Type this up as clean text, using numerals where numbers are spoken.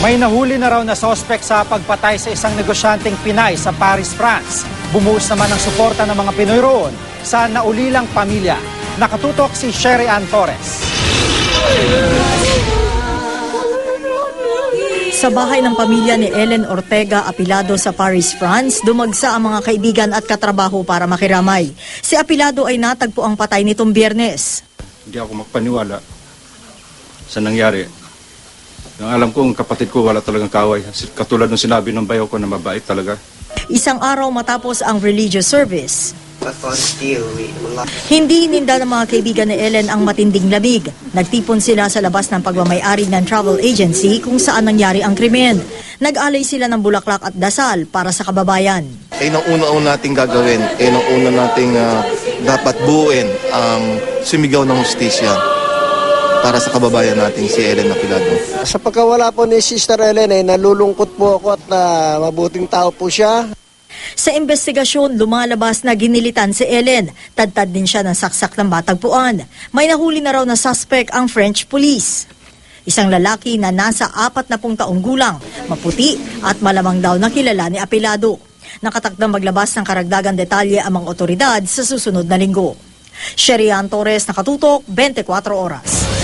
May nahuli na raw na sospek sa pagpatay sa isang negosyanteng Pinay sa Paris, France. Bumuhos naman ang suporta ng mga Pinoy roon sa naulilang pamilya. Nakatutok si Sherry Ann Torres. Sa bahay ng pamilya ni Ellen Ortega Apilado sa Paris, France, dumagsa ang mga kaibigan at katrabaho para makiramay. Si Apilado ay natagpo ang patay nitong Biyernes. Hindi ako magpaniwala sa nangyari. Ang alam ko, ang kapatid ko wala talagang kaway. Katulad ng sinabi ng bayaw ko na mabait talaga. Isang araw matapos ang religious service, hindi ininda ng mga kaibigan ni Ellen ang matinding lamig. Nagtipon sila sa labas ng pagmamay-ari ng travel agency kung saan nangyari ang krimen. Nag-alay sila ng bulaklak at dasal para sa kababayan. Ang una-una nating gagawin, ang una nating dapat buuin ang sumigaw ng hustisya para sa kababayan nating si Ellen Apilado. Sa pagkawala po ni Sister Ellen, nalulungkot po ako at mabuting tao po siya. Sa investigasyon, lumalabas na ginilitan si Ellen. Tadtad din siya ng saksak ng matagpuan. May nahuli na raw na suspect ang French police. Isang lalaki na nasa 40 taong gulang, maputi at malamang daw na kilala ni Apilado. Nakatakdang maglabas ng karagdagang detalye ang mga otoridad sa susunod na linggo. Sherry Ann Torres, Nakatutok, 24 Oras.